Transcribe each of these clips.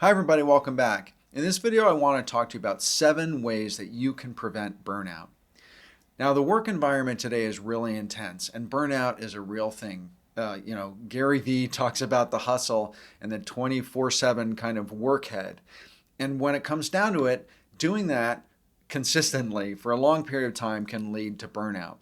Hi everybody, welcome back. In this video I want to talk to you about 7 ways that you can prevent burnout. Now the work environment today is really intense and burnout is a real thing. Gary Vee talks about the hustle and the 24/7 kind of workhead. And when it comes down to it, doing that consistently for a long period of time can lead to burnout.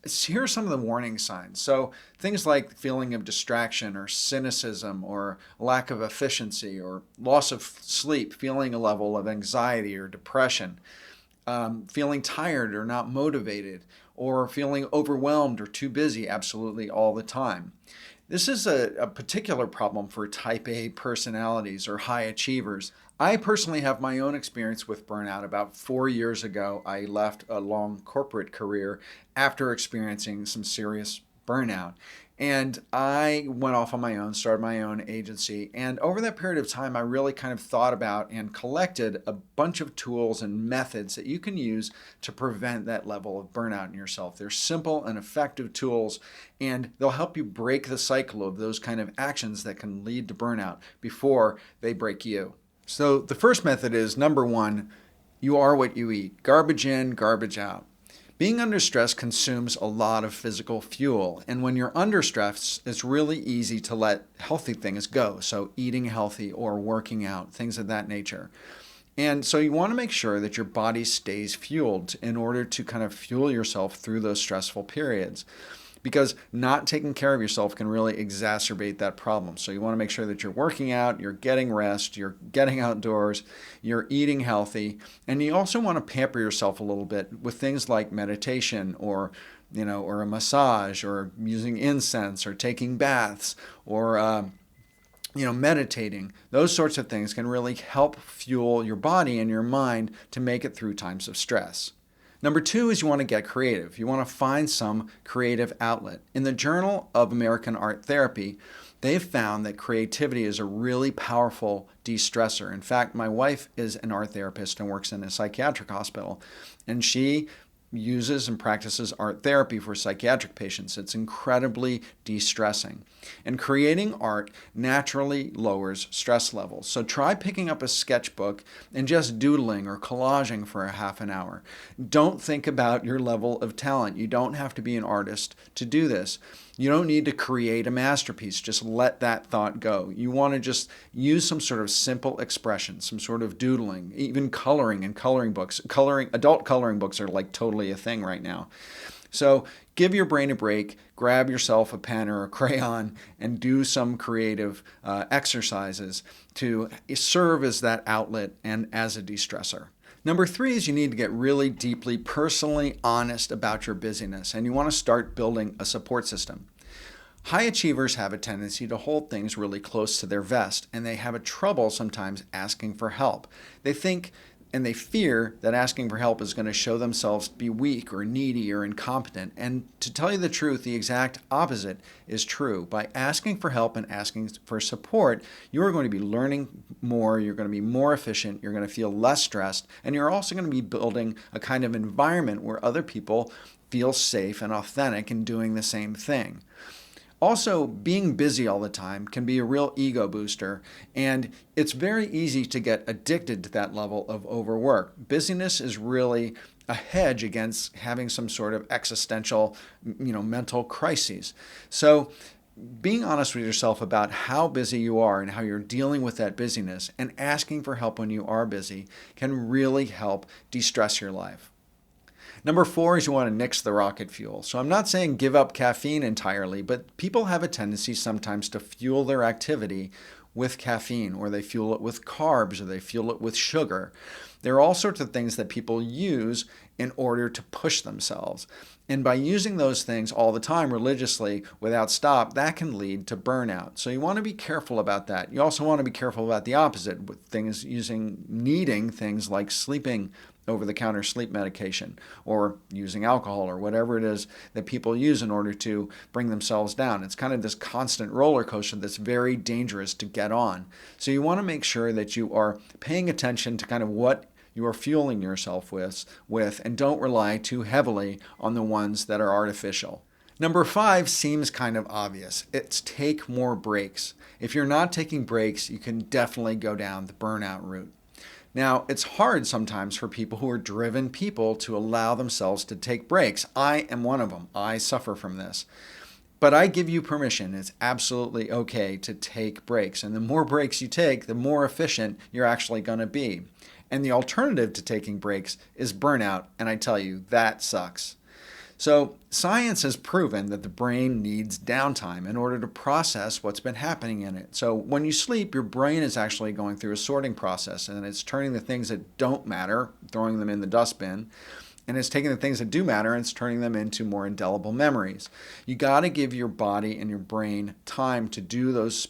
Here are some of the warning signs. So things like feeling of distraction or cynicism or lack of efficiency or loss of sleep, feeling a level of anxiety or depression, feeling tired or not motivated, or feeling overwhelmed or too busy absolutely all the time. This is a particular problem for type A personalities or high achievers. I personally have my own experience with burnout. About 4 years ago, I left a long corporate career after experiencing some serious burnout. And I went off on my own, started my own agency. And over that period of time, I really kind of thought about and collected a bunch of tools and methods that you can use to prevent that level of burnout in yourself. They're simple and effective tools, and they'll help you break the cycle of those kind of actions that can lead to burnout before they break you. So the first method is, number 1, you are what you eat. Garbage in, garbage out. Being under stress consumes a lot of physical fuel, and when you're under stress, it's really easy to let healthy things go. So eating healthy or working out, things of that nature. And so you want to make sure that your body stays fueled in order to kind of fuel yourself through those stressful periods, because not taking care of yourself can really exacerbate that problem. So you want to make sure that you're working out, you're getting rest, you're getting outdoors, you're eating healthy, and you also want to pamper yourself a little bit with things like meditation or a massage, or using incense, or taking baths, or meditating. Those sorts of things can really help fuel your body and your mind to make it through times of stress. Number 2 is you want to get creative. You want to find some creative outlet. In the Journal of American Art Therapy, they've found that creativity is a really powerful de-stressor. In fact, my wife is an art therapist and works in a psychiatric hospital, and she uses and practices art therapy for psychiatric patients. It's incredibly de-stressing. And creating art naturally lowers stress levels. So try picking up a sketchbook and just doodling or collaging for a half an hour. Don't think about your level of talent. You don't have to be an artist to do this. You don't need to create a masterpiece. Just let that thought go. You want to just use some sort of simple expression, some sort of doodling, even coloring and coloring books. Adult coloring books are like totally a thing right now. So give your brain a break, grab yourself a pen or a crayon, and do some creative exercises to serve as that outlet and as a de-stressor. Number 3 is you need to get really deeply personally honest about your busyness, and you want to start building a support system. High achievers have a tendency to hold things really close to their vest, and they have a trouble sometimes asking for help. They think and they fear that asking for help is going to show themselves to be weak or needy or incompetent. And to tell you the truth, the exact opposite is true. By asking for help and asking for support, you are going to be learning more, you're going to be more efficient, you're going to feel less stressed, and you're also going to be building a kind of environment where other people feel safe and authentic in doing the same thing. Also, being busy all the time can be a real ego booster, and it's very easy to get addicted to that level of overwork. Busyness is really a hedge against having some sort of existential, mental crises. So, being honest with yourself about how busy you are and how you're dealing with that busyness and asking for help when you are busy can really help de-stress your life. Number 4 is you want to nix the rocket fuel. So I'm not saying give up caffeine entirely, but people have a tendency sometimes to fuel their activity with caffeine, or they fuel it with carbs, or they fuel it with sugar. There are all sorts of things that people use in order to push themselves. And by using those things all the time religiously without stop, that can lead to burnout. So you want to be careful about that. You also want to be careful about the opposite, with things needing things like sleeping over-the-counter sleep medication, or using alcohol, or whatever it is that people use in order to bring themselves down. It's kind of this constant roller coaster that's very dangerous to get on. So you want to make sure that you are paying attention to kind of what you are fueling yourself with, and don't rely too heavily on the ones that are artificial. Number 5 seems kind of obvious. It's take more breaks. If you're not taking breaks, you can definitely go down the burnout route. Now, it's hard sometimes for people who are driven people to allow themselves to take breaks. I am one of them. I suffer from this. But I give you permission. It's absolutely okay to take breaks. And the more breaks you take, the more efficient you're actually going to be. And the alternative to taking breaks is burnout. And I tell you, that sucks. So science has proven that the brain needs downtime in order to process what's been happening in it. So when you sleep, your brain is actually going through a sorting process, and it's turning the things that don't matter, throwing them in the dustbin, and it's taking the things that do matter and it's turning them into more indelible memories. You got to give your body and your brain time to do those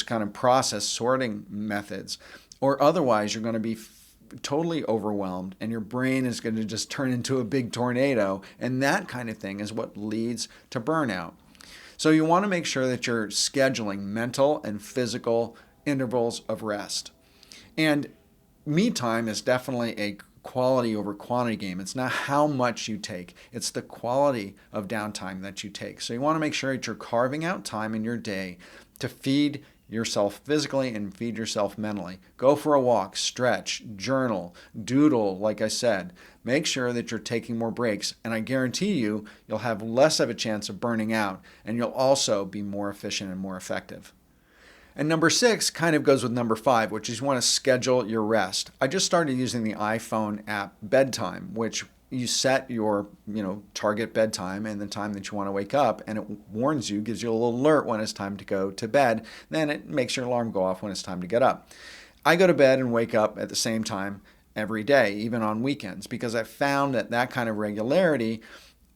kind of process sorting methods, or otherwise you're going to be totally overwhelmed and your brain is going to just turn into a big tornado, and that kind of thing is what leads to burnout. So you want to make sure that you're scheduling mental and physical intervals of rest. And me time is definitely a quality over quantity game. It's not how much you take, it's the quality of downtime that you take. So you want to make sure that you're carving out time in your day to feed yourself physically and feed yourself mentally. Go for a walk, stretch, journal, doodle, like I said. Make sure that you're taking more breaks, and I guarantee you, you'll have less of a chance of burning out, and you'll also be more efficient and more effective. And number 6 kind of goes with number 5, which is you want to schedule your rest. I just started using the iPhone app Bedtime, which you set your target bedtime and the time that you want to wake up, and it warns you, gives you a little alert when it's time to go to bed. Then it makes your alarm go off when it's time to get up. I go to bed and wake up at the same time every day, even on weekends, because I found that that kind of regularity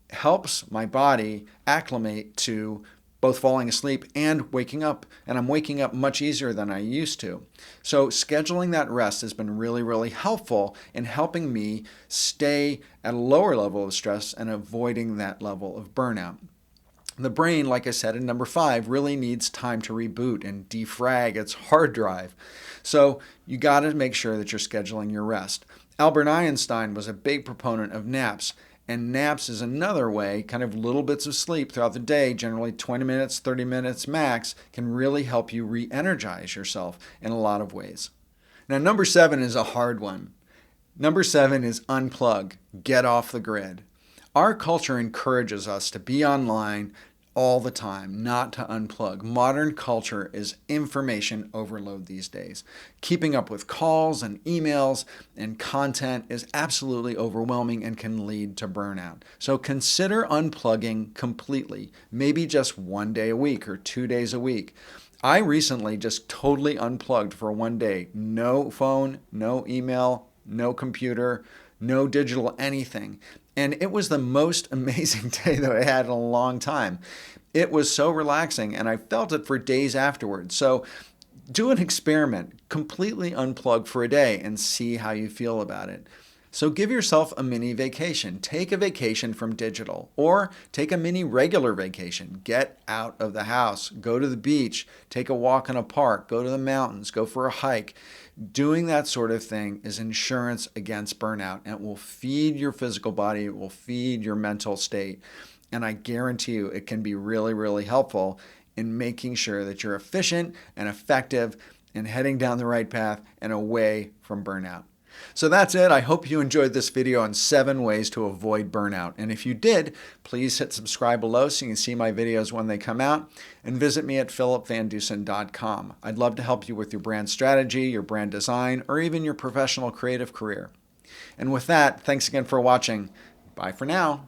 helps my body acclimate to both falling asleep and waking up, and I'm waking up much easier than I used to. So scheduling that rest has been really, really helpful in helping me stay at a lower level of stress and avoiding that level of burnout. The brain, like I said in number 5, really needs time to reboot and defrag its hard drive. So you got to make sure that you're scheduling your rest. Albert Einstein was a big proponent of naps. And naps is another way, kind of little bits of sleep throughout the day, generally 20 minutes, 30 minutes max, can really help you re-energize yourself in a lot of ways. Now, number 7 is a hard one. Number 7 is unplug, get off the grid. Our culture encourages us to be online all the time, not to unplug. Modern culture is information overload these days. Keeping up with calls and emails and content is absolutely overwhelming and can lead to burnout. So consider unplugging completely, maybe just 1 day a week or 2 days a week. I recently just totally unplugged for 1 day. No phone, no email, no computer, no digital anything. And it was the most amazing day that I had in a long time. It was so relaxing, and I felt it for days afterwards. So do an experiment, completely unplug for a day and see how you feel about it. So give yourself a mini vacation. Take a vacation from digital, or take a mini regular vacation. Get out of the house, go to the beach, take a walk in a park, go to the mountains, go for a hike. Doing that sort of thing is insurance against burnout, and it will feed your physical body, it will feed your mental state. And I guarantee you it can be really, really helpful in making sure that you're efficient and effective and heading down the right path and away from burnout. So that's it. I hope you enjoyed this video on 7 ways to avoid burnout. And if you did, please hit subscribe below so you can see my videos when they come out, and visit me at philipvandusen.com. I'd love to help you with your brand strategy, your brand design, or even your professional creative career. And with that, thanks again for watching. Bye for now.